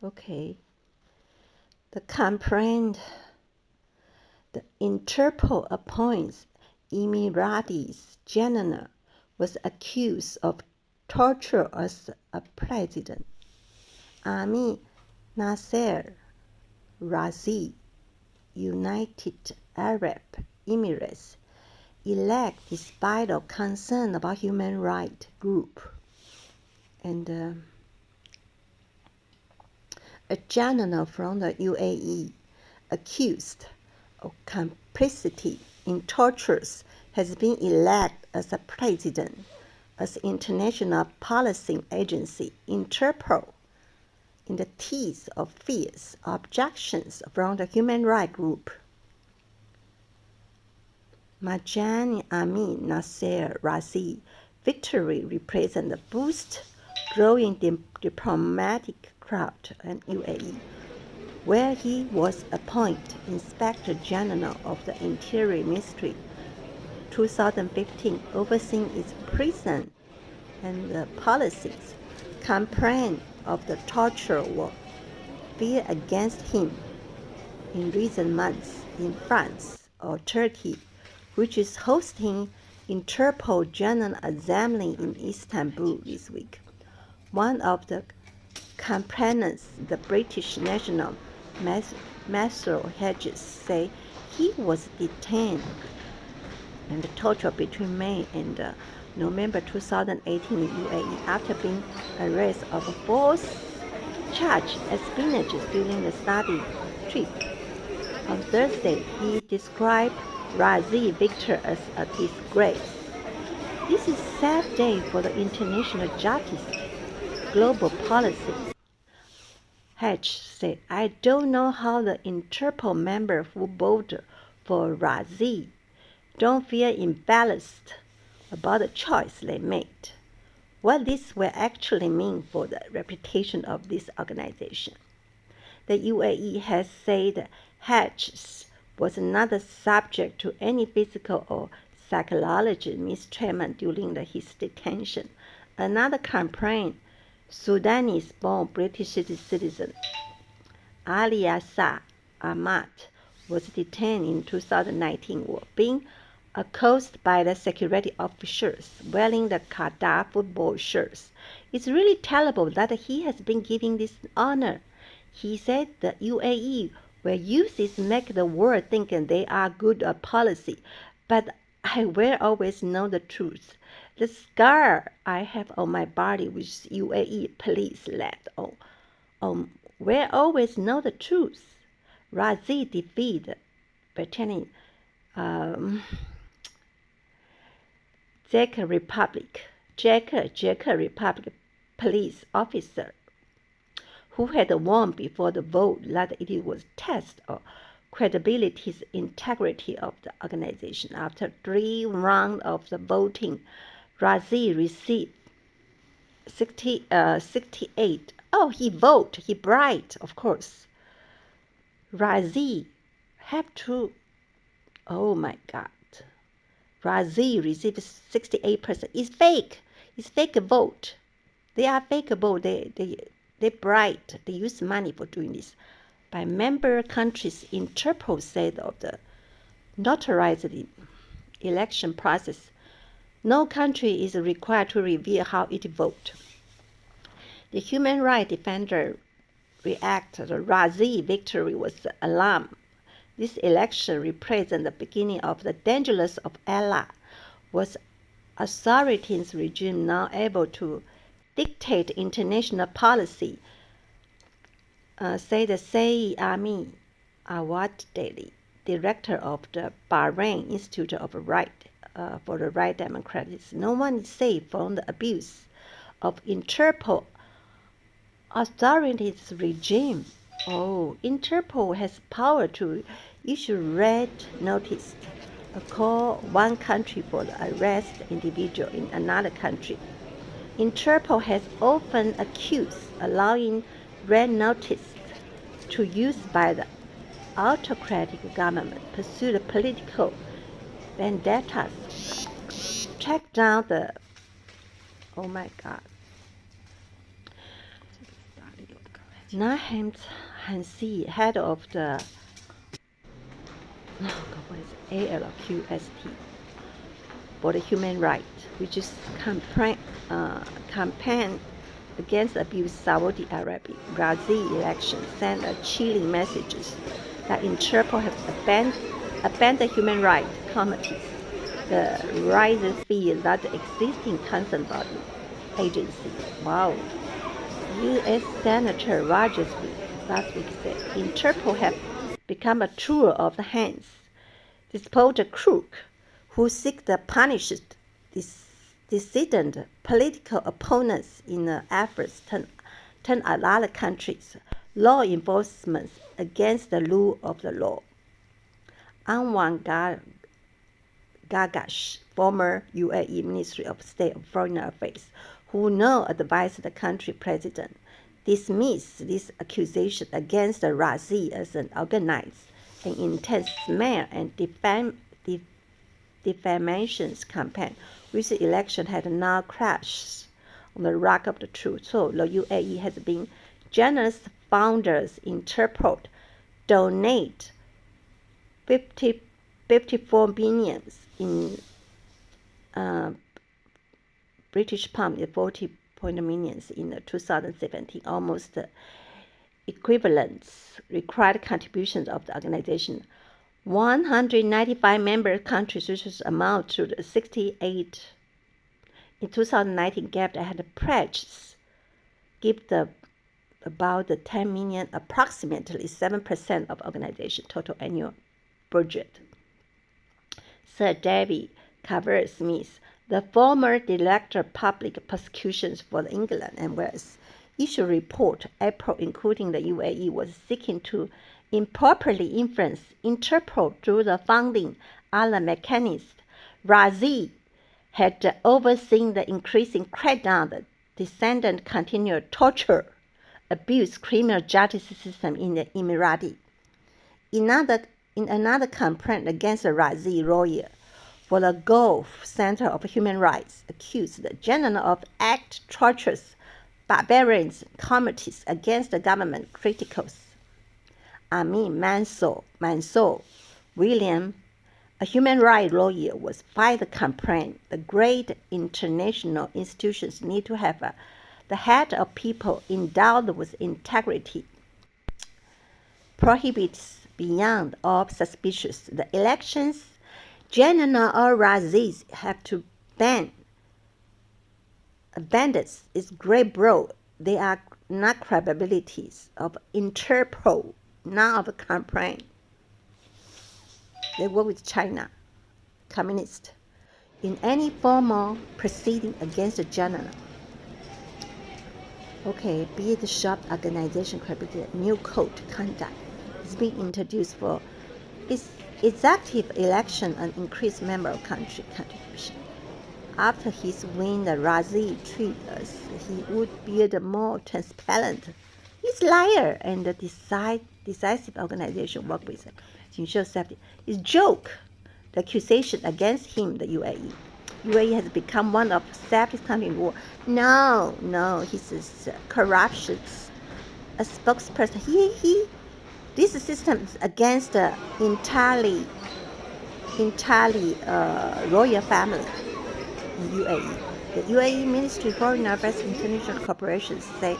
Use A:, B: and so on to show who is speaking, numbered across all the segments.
A: Okay. The complaint. The Interpol appoints Emiratis general was accused of torture as a president. Ahmed Nasser Razi, United Arab Emirates, elect despite of concern about human rights group. And a general from the UAE accused of complicity in tortures has been elected as a president as international policing agency Interpol in the teeth of fierce objections from the human rights group. Majani Amin Nasser Razi victory represents a boost growing diplomatic crowd in UAE, where he was appointed Inspector General of the Interior Ministry 2015, overseeing its prison and policies. Complaints of the torture were feared against him in recent months in France or Turkey, which is hosting Interpol General Assembly in Istanbul this week. One of the complainants, the British national Matthew Hedges, said he was detained and tortured between May and November 2018 in UAE after being arrested of false charge espionage during the study trip. On Thursday, he described Razi victory as a disgrace. This is a sad day for the international justice, global policy. Hedge said, I don't know how the Interpol members who voted for Razi don't feel embarrassed about the choice they made. What this will actually mean for the reputation of this organization. The UAE has said Hedges was not subject to any physical or psychological mistreatment during his detention. Another complaint, Sudanese-born British citizen Ali Asa Ahmad was detained in 2019 while being accosted by the security officers wearing the Qatar football shirts. It's really terrible that he has been given this honor. He said the UAE will use this to make the world think they are good at policy, but I will always know the truth. The scar I have on my body which UAE police left on will always know the truth. Razi defeated Brittany Czech Republic police officer who had warned before the vote that it was test of credibility and integrity of the organization. After 3 rounds of the voting, Razi received 68. Oh, he voted. He bribed, of course. Razi have to. Oh my God. Razi received 68%. It's fake. It's fake vote. They are fake vote. They bribed. They use money for doing this. By member countries, Interpol said of the notarized election process, no country is required to reveal how it voted. The human rights defender reacted. The Razi victory was alarm. This election represents the beginning of the dangerous of Allah. Was authoritarian regime now able to dictate international policy? Said Saeed Amin Awad-Daly, director of the Bahrain Institute for the Right Democracies. No one is safe from the abuse of Interpol authorities regime. Oh, Interpol has power to issue red notice, call one country for the arrest individual in another country. Interpol has often accused allowing red notice to use by the autocratic government pursue the political vendettas, track down the. Oh my God. Nahem Hansi, head of the what is it? ALQST for the human rights, which is campaign against abuse Saudi Arabia. Brazil election sent a chilling messages that Interpol has abandoned human rights committees. The rising fear that the existing concerned body agency, wow, U.S. Senator Rogers last week said Interpol have become a tool of the hands, disposed crook who seek to punish dissident political opponents in the efforts to turn other countries' law enforcement against the rule of the law. Anwar Gargash, former UAE Ministry of State of Foreign Affairs, who now advised the country president, dismissed this accusation against Razi as an organized and intense smear and defamation campaign, which the election had now crashed on the rock of the truth. So the UAE has been generous founders Interpol donate 54 billion in British pound, 40 millions in 2017, almost equivalent required contributions of the organization. 195 member countries, which is amount to the 68 in 2019, gave that had pledged give about the 10 million, approximately 7% of organization total annual budget. Sir David Cover-Smith, the former Director of Public Prosecutions for England and Wales, issued a report April including the UAE was seeking to improperly influence Interpol through the funding other mechanisms. Razi had overseen the increasing crackdown, the descendant continued torture, abuse criminal justice system in the Emirati. In another complaint against the UAE Royal for the Gulf Center of Human Rights, accused the general of act tortures, barbarians, committees against the government criticals. Amin Mansour William, a human rights lawyer, was filed a complaint. The great international institutions need to have the head of people endowed with integrity. Prohibits beyond all suspicions. The elections, General al-Raziz have to ban. Bandits is great bro. They are not capabilities of Interpol, none of the complaint. They work with China, communist, in any formal proceeding against the general. Okay, be it shop organization credibility, new code to conduct is being introduced for its executive election and increased member of country contribution. After his win, the Razi treated us he would build a more transparent, he's liar, and the decisive organization work with to ensure safety. It's joke. The accusation against him, the UAE. UAE has become one of the safest countries in the world. No, he's corruption. A spokesperson. This system is against the entirely royal family in UAE. The UAE Ministry of Foreign Affairs International Corporation said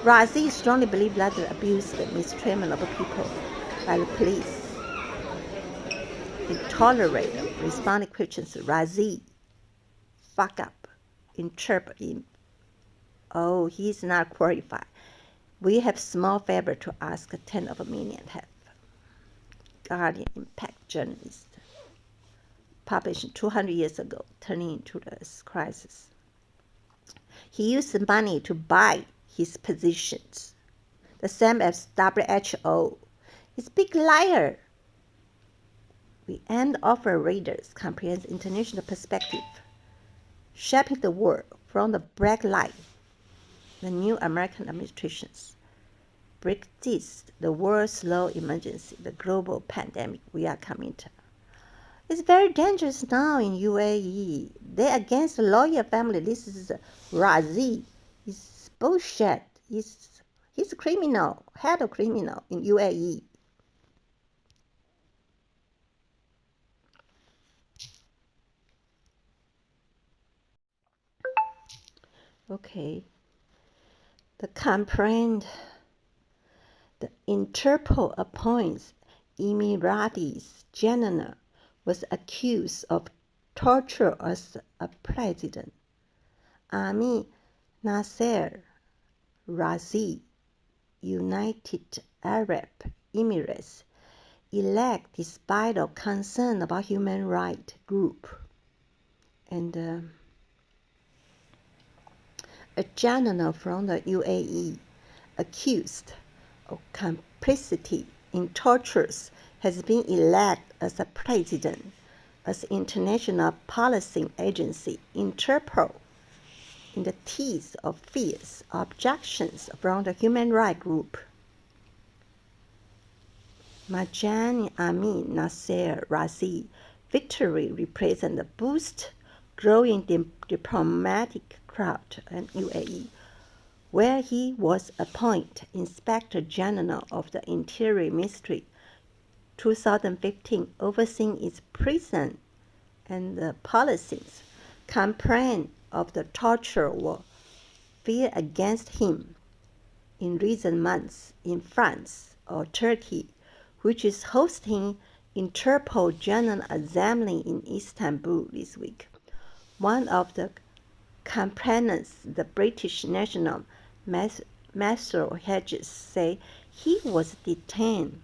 A: Razi strongly believes that the abuse and mistreatment of people by the police intolerate responding questions. Razi fuck up, interpret him. Oh, he's not qualified. We have small favor to ask 10 of a million have. Guardian Impact Journalist. Published 200 years ago, turning into this crisis. He used the money to buy his positions, the same as WHO. He's a big liar. We aim to offer readers comprehensive international perspective, shaping the world from the black light. The new American administrations Brexit, the world's slow emergency, the global pandemic we are coming to. It's very dangerous now in UAE. They're against the royal family. This is Razi. It's bullshit. He's a criminal, head of criminal in UAE. Okay. The complaint. The Interpol appoints Emirati's general was accused of torture as a president. Army Nasser Razi, United Arab Emirates, elect despite of concern about human rights group. And a general from the UAE accused of complicity in tortures has been elected as a president as international policing agency Interpol in the teeth of fierce objections from the human rights group. Marjan Amin Nasser Razi victory represents a boost growing diplomatic clout in UAE, where he was appointed Inspector General of the Interior Ministry 2015, overseeing its prison and the policies. Complaints of the torture were feared against him in recent months in France or Turkey, which is hosting Interpol General Assembly in Istanbul this week. One of the complainants, the British national Matthew Hedges, said he was detained